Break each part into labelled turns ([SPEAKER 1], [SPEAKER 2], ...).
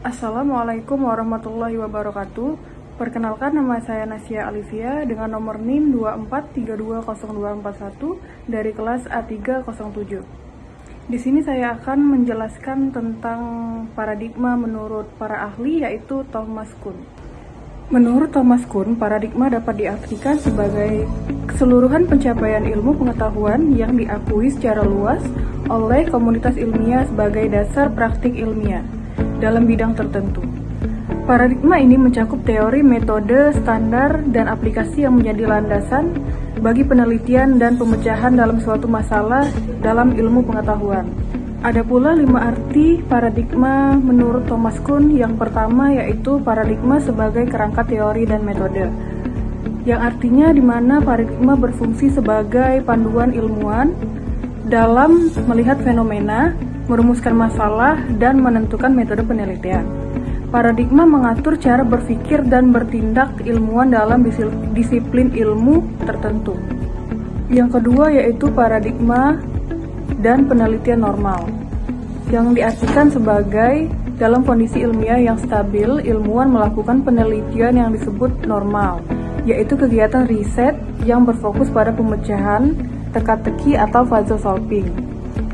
[SPEAKER 1] Assalamualaikum warahmatullahi wabarakatuh. Perkenalkan, nama saya Nasya Alivia dengan nomor NIM 24320241 dari kelas A307. Di sini saya akan menjelaskan tentang paradigma menurut para ahli, yaitu Thomas Kuhn. Menurut Thomas Kuhn, paradigma dapat diartikan sebagai keseluruhan pencapaian ilmu pengetahuan yang diakui secara luas oleh komunitas ilmiah sebagai dasar praktik ilmiah dalam bidang tertentu. Paradigma ini mencakup teori, metode, standar, dan aplikasi yang menjadi landasan bagi penelitian dan pemecahan dalam suatu masalah dalam ilmu pengetahuan. Ada pula 5 arti paradigma menurut Thomas Kuhn. Yang pertama yaitu paradigma sebagai kerangka teori dan metode, yang artinya di mana paradigma berfungsi sebagai panduan ilmuwan dalam melihat fenomena, merumuskan masalah, dan menentukan metode penelitian. Paradigma mengatur cara berpikir dan bertindak ilmuwan dalam disiplin ilmu tertentu. Yang kedua yaitu paradigma dan penelitian normal, yang diartikan sebagai dalam kondisi ilmiah yang stabil, ilmuwan melakukan penelitian yang disebut normal, yaitu kegiatan riset yang berfokus pada pemecahan, teka-teki, atau puzzle solving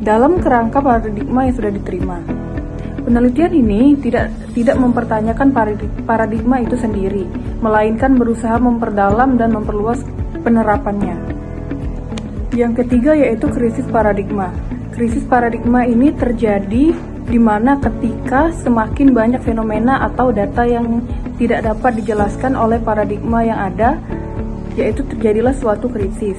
[SPEAKER 1] dalam kerangka paradigma yang sudah diterima. Penelitian ini tidak mempertanyakan paradigma itu sendiri, melainkan berusaha memperdalam dan memperluas penerapannya. Yang ketiga yaitu krisis paradigma. Krisis paradigma ini terjadi di mana ketika semakin banyak fenomena atau data yang tidak dapat dijelaskan oleh paradigma yang ada, yaitu terjadilah suatu krisis.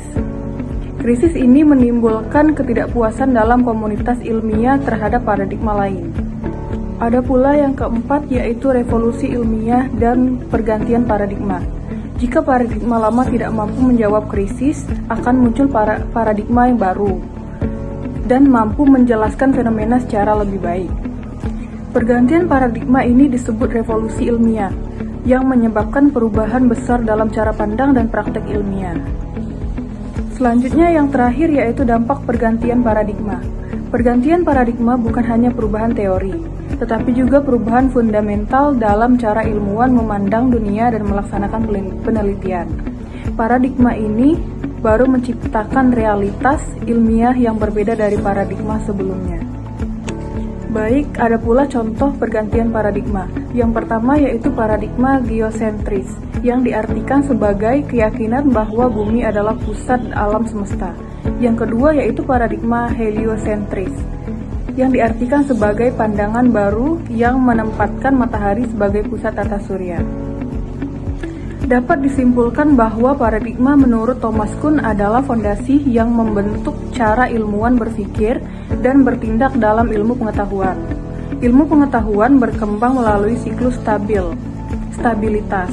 [SPEAKER 1] Krisis ini menimbulkan ketidakpuasan dalam komunitas ilmiah terhadap paradigma lain. Ada pula yang keempat yaitu revolusi ilmiah dan pergantian paradigma. Jika paradigma lama tidak mampu menjawab krisis, akan muncul paradigma yang baru dan mampu menjelaskan fenomena secara lebih baik. Pergantian paradigma ini disebut revolusi ilmiah, yang menyebabkan perubahan besar dalam cara pandang dan praktek ilmiah. Selanjutnya yang terakhir yaitu dampak pergantian paradigma. Pergantian paradigma bukan hanya perubahan teori, tetapi juga perubahan fundamental dalam cara ilmuwan memandang dunia dan melaksanakan penelitian. Paradigma ini baru menciptakan realitas ilmiah yang berbeda dari paradigma sebelumnya. Baik, ada pula contoh pergantian paradigma. Yang pertama yaitu paradigma geosentris, yang diartikan sebagai keyakinan bahwa bumi adalah pusat alam semesta. Yang kedua yaitu paradigma heliosentris, yang diartikan sebagai pandangan baru yang menempatkan matahari sebagai pusat tata surya. Dapat disimpulkan bahwa paradigma menurut Thomas Kuhn adalah fondasi yang membentuk cara ilmuwan berpikir dan bertindak dalam ilmu pengetahuan. Ilmu pengetahuan berkembang melalui siklus stabilitas,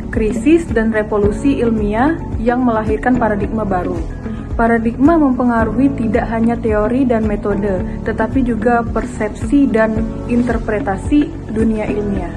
[SPEAKER 1] krisis, dan revolusi ilmiah yang melahirkan paradigma baru. Paradigma mempengaruhi tidak hanya teori dan metode, tetapi juga persepsi dan interpretasi dunia ilmiah.